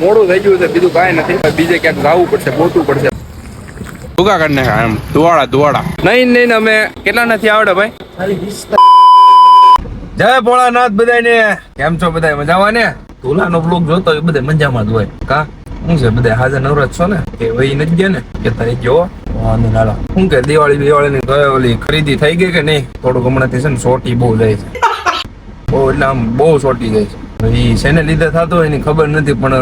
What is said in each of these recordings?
મોડું થઈ ગયું છે, બીજું કાંઈ નથી. બીજે ક્યાંક જવું પડશે, ગોતવું પડશે. ટૂંકા કરી નાખ્યા એમ, ધુવાડા. નહીં અમે કેટલા નથી આવડે ભાઈ. જય ભોળાનાથ બધાને. કેમ છો બધા? મજામાં ને? ધોલાનો બ્લોગ જોતો હોય બધા મજામાં જ હોય. કા શું છે બધા હાજર નવરાત છો ને કે વહી નથી ગયા ને કે તારી જો શું કે દિવાળી ની ઓલી ખરીદી થઈ ગઈ કે નહીં? થોડુંક હમણાંથી છે ને સોટી બહુ જાય છે, બહુ એટલે આમ બહુ સોટી જાય છે. એ શેને લીધે થતું હોય એની ખબર નથી, પણ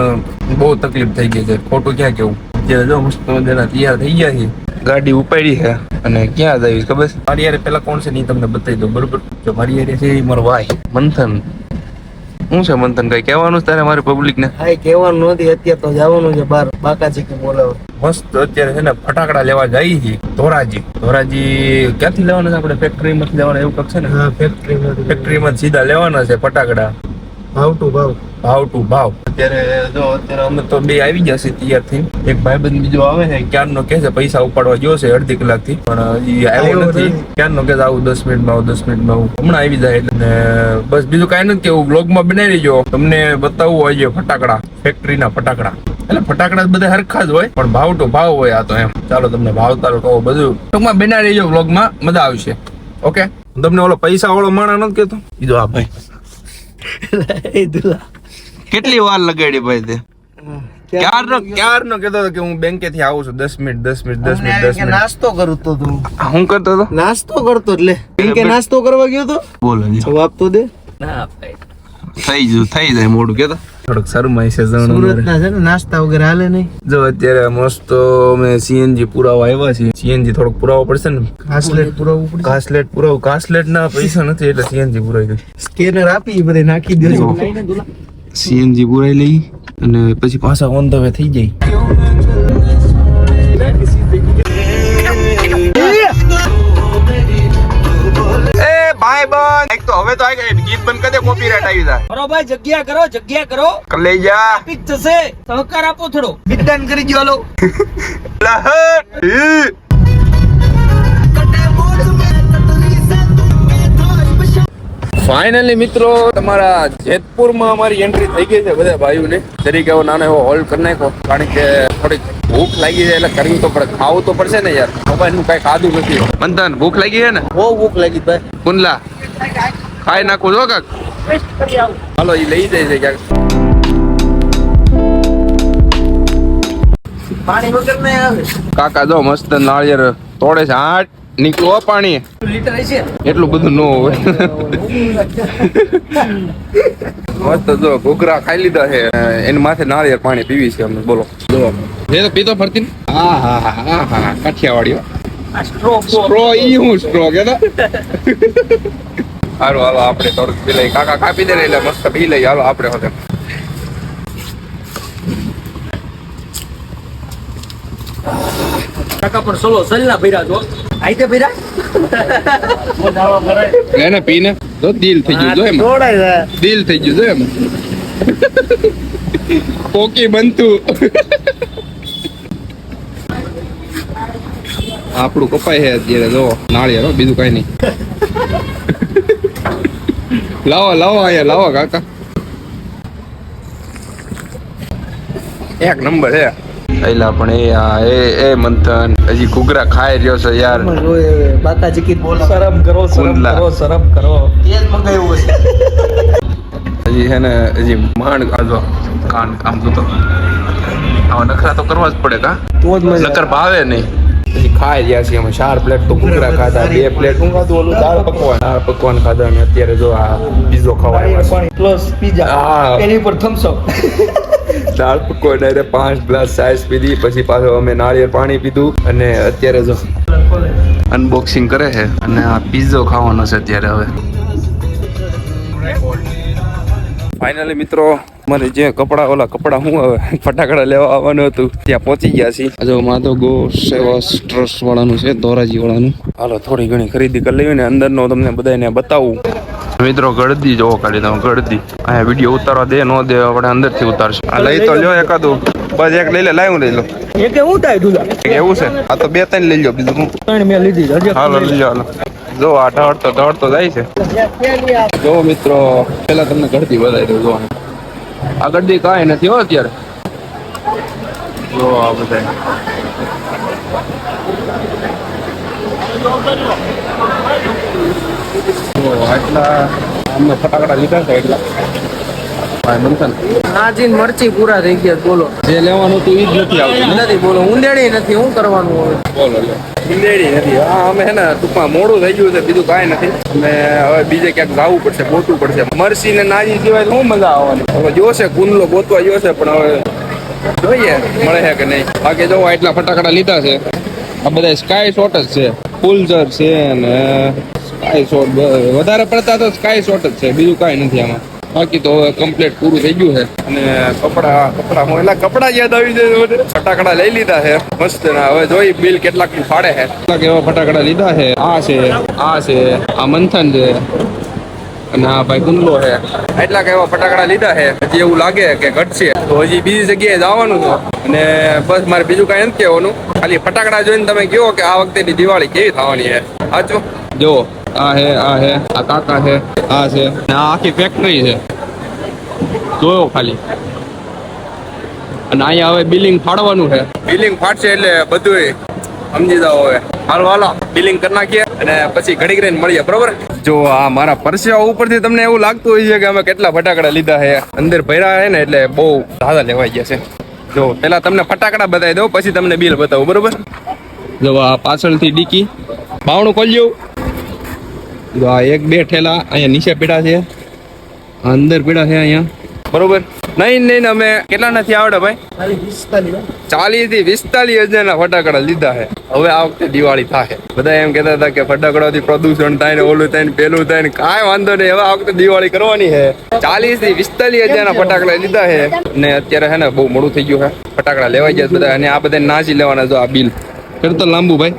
બહુ તકલીફ થઈ ગઈ છે. ખોટું ક્યાં કેવું. અત્યારે જો મસ્ત મજાના તૈયાર થઈ ગયા છે, ગાડી ઉપાડી છે અને ક્યાં જઈશ ખબર છે? મારી યારે પેલા કોણ છે નહીં તમને બતાવી દો બરોબર. જો મારી યારે છે એ મારો ભાઈ મંથન. શું છે મંથન, કઈ કહેવાનું તારે મારી પબ્લિક ને? હા કહેવાનું નથી, અત્યારે તો જવાનું છે બહાર બાકાજી કે બોલાવો. મસ્ત અત્યારે છે ને ફટાકડા લેવા જઈએ છીએ ધોરાજી. ક્યાંથી લેવાના છે આપણે? ફેક્ટરીમાંથી લેવાના એવું કક્ષ છે ને? હા ફેક્ટરીમાં સીધા લેવાના છે ફટાકડા, ભાવ ટુ ભાવ. અત્યારે અમે તો બે આવી ગયા છે તૈયાર થઈને. એક ભાઈબંધ બીજો આવે છે, ક્યારનો કે છે પૈસા ઉપાડવા ગયો છે અડધી કલાક થી, પણ હજી આવ્યો નથી. ક્યારનો કે આવું 10 મિનિટમાં આવું, હમણાં આવી જાય. એટલે બસ બીજું કાંઈ નથી કેવું. બ્લોગમાં બનાવી લેજો, તમને બતાવવું હોય છે ફટાકડા, ફેક્ટરીના ફટાકડા. એટલે ફટાકડા બધા હરખા જ હોય, પણ ભાવ ટુ ભાવ હોય આ તો એમ. ચાલો તમને ભાવ તારો કહો બધું ટૂંકમાં બનાવી લેજો, બ્લોગમાં મજા આવશે. ઓકે, તમને ઓલો પૈસા વાળો માણસ નથી કેતો કીધું આ ભાઈ. કેટલી વાર લગાડી ભાઈ તે? ક્યારનો કેતો હતો કે હું બેંકે થી આવું છું 10 મિનિટ. નાસ્તો કરું તો તું હું કરતો હતો? નાસ્તો કરતો એટલે બેંકે નાસ્તો કરવા ગયો તો. બોલો જવાબ તો દે. ના ભાઈ થઈ જાય મોડું કેતો. થોડુંક શરમાય છે સુરતના છે ને નાસ્તા વગર હાલે નહીં. જો અત્યારે મસ્ત અમે સીએનજી પુરાવા આવ્યા છીએ. સીએનજી થોડુંક પુરાવો પડશે ને. ઘાસલેટ પુરાવું. ઘાસલેટ ના પૈસા નથી એટલે સીએનજી પુરાઈ ગયું. સ્કેનર આપી બધે નાખી દેજો. સીએનજી પુરાઈ લઈ અને પછી પાછા ઓન ધ વે થઈ જાય. ભાઈ બંધ એક તો હવે તો ગીત બંધ કરી દે, કોપીરાઈટ આવી જાય. બરો ભાઈ જગ્યા કરો લઈ જા પિક થશે. સહકાર આપો થોડો, વિદાન કરી દો. હાલો ફાઇનલી મિત્રો તમારા જેતપુરમાં અમારી એન્ટ્રી થઈ ગઈ છે. બધા ભાઈઓને તરીકે એવો નાનો એવો હોલ્ડ કરી નાખો, કારણ કે થોડીક ભૂખ લાગી જાય એટલે કરવી તો પડે. ખાવું તો પડશે ને યાર, મોબાઈલ નું કઈ ખાધું નથી. મંથન ભૂખ લાગી છે ને? બહુ ભૂખ લાગી ભાઈ. કુંડલા ખાઈ નાખું છો કાક? હાલો એ લઈ જાય છે ક્યાંક. પાણી વગર નહીં આવે. કાકા જો મસ્ત નાળિયેર તોડે છે. આઠ નીકળો પાણી લીટર છે એટલું બધું ન હોય. મસ્ત જો ઘૂઘરા ખાઈ લીધા છે, એની માથે નાળિયેર પાણી પીવી છે અમે. બોલો જો એ તો પીતો ફરતી. હા કાઠિયાવાડી સ્ટ્રો ઈ હું સ્ટ્રો કે હાલો આપણે થોડુંક પી લઈ. કાકા કાપી દે એટલે મસ્ત પી લઈ. હાલો આપણે હોતે કાકા પણ સોલો સલ્લા ભર્યા છો. આઈતે ભર્યા એને પીને તો દિલ થઈ ગયું. જો એમ દિલ થઈ ગયું. જો એમ પોકી બનતું. આપણું કપાય છે અત્યારે. જો નાળિયેર, બીજું કઈ નહીં. લાવો અહીંયા લાવો કાકા. એક નંબર છે. એલા પણ એ મંથન હજી ઘૂઘરા ખાઈ રહ્યો છે યાર. બાકાજી કી બોલ. શરમ કરો. તેજ મંગાવ્યું છે હજી છે ને. હજી માંડ આજો કાન કામ તો આવા નખરા તો કરવા જ પડે કા, તો જ નકર ભાવે નહીં. હજી ખાઈ રહ્યા છીએ અમે. 4 પ્લેટ તો ઘૂઘરા ખાધા, 2 પ્લેટ શું ખાધું ઓલું દાળ પકવાન ખાધા, અને અત્યારે જો આ પીઝો ખવાય પ્લસ પીઝા એની પર થમ્સ અપ. દાળ પકવાન 5 ગ્લાસ સાઈઝ પીધી, પછી પાછો અમે નાળિયેર પાણી પીધું, અને અત્યારે જો અનબોક્સિંગ કરે છે. અને આ પીઝો ખાવાનો છે અત્યારે. હવે ફાઇનલી મિત્રો મારે જે કપડા હું હવે ફટાકડા લેવા આવવાનું હતું ત્યાં પહોંચી ગયા છીએ. જો માધવ ગો સેવા ટ્રસ્ટ વાળાનું છે, ધોરાજી વાળાનું. હાલો થોડી ઘણી ખરીદી કરી લેવી ને અંદરનો તમને બધાને બતાવું. મિત્રો ગળદી જોવો ખાલી તમે, ગળદી. અહીંયા વિડીયો ઉતારવા દે ન દે આપણે અંદરથી ઉતારશું. આ લઈ તો લ્યો એકાદું, બસ એક લઈ લે. લાવું લઈ લો. એ કે હું થાય દુલા એવું છે? આ તો 2-3 લઈ લો, બીજું હું 3 મેં લીધી. હાલો લઈ લો. હાલો જો આ ઢળતો જાય છે. જો મિત્રો પેલા તમને ગળદી બતાવી દઉં. જો આ ગળદી કાંઈ નથી હો અત્યારે. જો આ બધા તો આટલા અમને ફટાકડા લીધા છે એટલા ભાઈ મંથન નાજીન મરચી પૂરા થઈ ગયા બોલો જે લેવાનું હતું એ જ નથી આવતું ને? નથી બોલો ઊંધેડી નથી શું કરવાનું હવે બોલો લે ઇન્દેડી નથી હા અમે હે ને ટૂંકમાં મોડું થઈ ગયું છે બીજું કાંઈ નથી અમે હવે બીજે ક્યાંક જવું પડશે ગોતવું પડશે મરસી ને નાજી સિવાય શું મજા આવવાની હવે જોશે કુંડલો ગોતવા જોશે પણ હવે જોઈએ મળે છે કે નહીં બાકી જો એટલા ફટાકડા લીધા છે આ બધા સ્કાય શોટ જ છે ફૂલઝર છે ને સ્કાય શોટ વધારે પડતા તો સ્કાય શોટ જ છે બીજું કાંઈ નથી આમાં બાકી તો હવે કમ્પ્લીટ પૂરું થઈ ગયું છે અને કપડા હું એટલે કપડા યાદ આવી જાય મને. ફટાકડા લઈ લીધા છે મસ્ત ને હવે જોઈ બિલ કેટલાક નું ફાડે છે કેટલાક એવા ફટાકડા લીધા છે આ મંથન છે અને આ ભાઈ કુંડલો છે એટલાક એવા ફટાકડા લીધા છે હજી એવું લાગે કે ઘટશે તો હજી બીજી જગ્યાએ જવાનું છે અને બસ મારે બીજું કાંઈ નથી કહેવાનું ખાલી ફટાકડા જોઈને તમે કહો કે આ વખતેની દિવાળી કેવી થવાની છે સાચું જો આ કાકા છે આ છે અને આ આખી ફેક્ટરી છે જોયો ખાલી અને અહીંયા હવે બિલિંગ ફાડવાનું છે બિલિંગ ફાટશે એટલે બધું સમજી જાઓ હવે હાલો બિલિંગ કરી નાખીએ અને પછી ઘડી કરીને મળીએ બરોબર જો આ મારા પરસેવા ઉપરથી તમને એવું લાગતું હોય છે કે અમે કેટલા ફટાકડા લીધા છે અંદર ભર્યા છે ને એટલે બહુ ઝાઝા લેવાઈ ગયા છે જો પેલા તમને ફટાકડા બતાવી દઉં પછી તમને બિલ બતાવું બરોબર જો આ પાછળથી ડીકી બાવણું ખોલજો જો આ એક બે ઠેલા અહીંયા નીચે પીડા છે અંદર પીડા છે અહીંયા બરોબર નહીં અમે કેટલા નથી આવડે ભાઈ 40 થી 45,000 ફટાકડા લીધા છે હવે આ વખતે દિવાળી થાય બધા એમ કહેતા હતા કે ફટાકડાથી પ્રદૂષણ થાય ને ઓલું થાય ને પેલું થાય ને કાંઈ વાંધો નહીં હવે આ વખતે દિવાળી કરવાની છે 40 થી 45,000 ફટાકડા લીધા છે ને અત્યારે છે ને બહુ મોડું થઈ ગયું છે ફટાકડા લેવાઈ ગયા બધા અને આ બધા નાસી લેવાના જો આ બિલ કરતો લાંબુ ભાઈ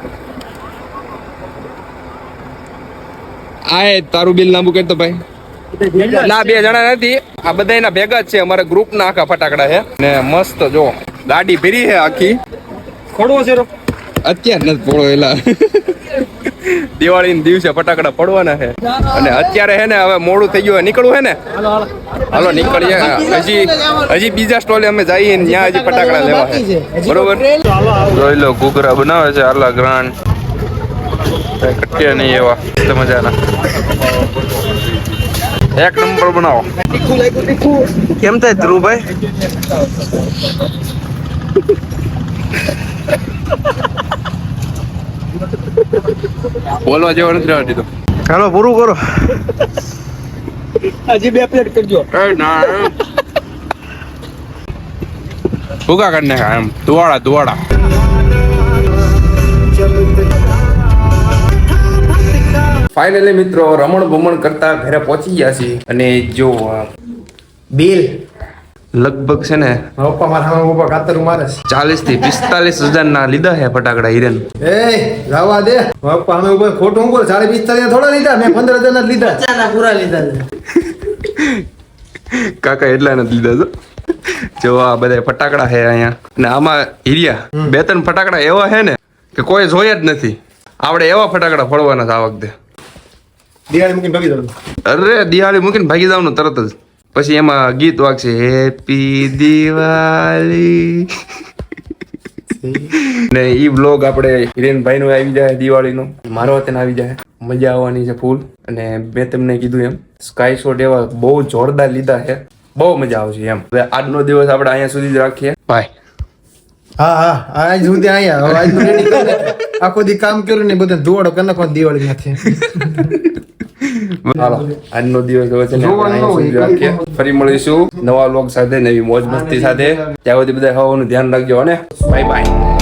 આ તારું બિલ લાંબુ કરતો ભાઈ ના 2 જણા નથી આ બધા એના ભેગા જ છે અમારા ગ્રુપ ના આખા ફટાકડા છે ને મસ્ત જો ગાડી ભરી છે આખી ફોડવો છે અત્યારે નથી ફોડો એલા દિવાળી ના દિવસે ફટાકડા ફોડવાના છે અને અત્યારે છે ને હવે મોડું થઈ ગયું નીકળવું છે ને હાલો નીકળીએ હજી બીજા સ્ટોલે અમે જઈએ ત્યાં હજી ફટાકડા લેવા છે બરોબર જોઈ લો ઘૂઘરા બનાવે છે આલા ગ્રાન્ડ કટ્યા નહીં એવા મજાના એક નંબર બનાવો કેમ થાય ધ્રુવભાઈ બોલવા જેવો નથી રહેવા દીધો ચાલો પૂરું કરો હજી 2 પ્લેટ કરજો ના ભૂગા કરી નાખા એમ ધુવાડા ફાઇનલી મિત્રો રમણ ભમણ કરતા ઘરે પહોંચી ગયા છીએ અને જો બિલ લગભગ છે ને પપ્પા મારા કાતર મારે 40 થી 45,000 ના લીધા છે ફટાકડા હિરેન જવા દે પપ્પા અમે ઉપર ખોટું ઉપર 45,000 થોડા લીધા મેં 15,000 ના લીધા ચાના પૂરા લીધા કાકા એટલા નથી લીધા જો આ બધા ફટાકડા છે અહીંયા અને આમાં હીરિયા 2-3 ફટાકડા એવા છે ને કે કોઈ જોયા જ નથી આપણે એવા ફટાકડા ફોડવાના છે આ વખતે દિવાળી મૂકીને ભાગી જવાનું અરે દિવાળી મૂકીને ભાગી જવાનું તરત જ પછી એમાં ગીત વાગશે હેપી દિવાળી ને ઈ વ્લોગ આપણે હિરેનભાઈ નો આવી જાય દિવાળીનો મારો વતન આવી જાય મજા આવવાની છે ફૂલ અને મેં તમને કીધું એમ સ્કાય શોટ એવા બહુ જોરદાર લીધા છે બહુ મજા આવશે એમ હવે આજનો દિવસ આપણે અહીંયા સુધી જ રાખીએ બાય હા આજ સુધી અહીંયા આજ આખો દી કામ કર્યું ને બધા ધોવાડો કરી નાખો દિવાળી માંથી હાલો આજનો દિવસ હવે છે ને આપણે અહીંયા સુધી રાખીએ ફરી મળીશું નવા વ્લોગ સાથે નવી મોજ મસ્તી સાથે ત્યાં સુધી બધા હવાનું ધ્યાન રાખજો અને બાય બાય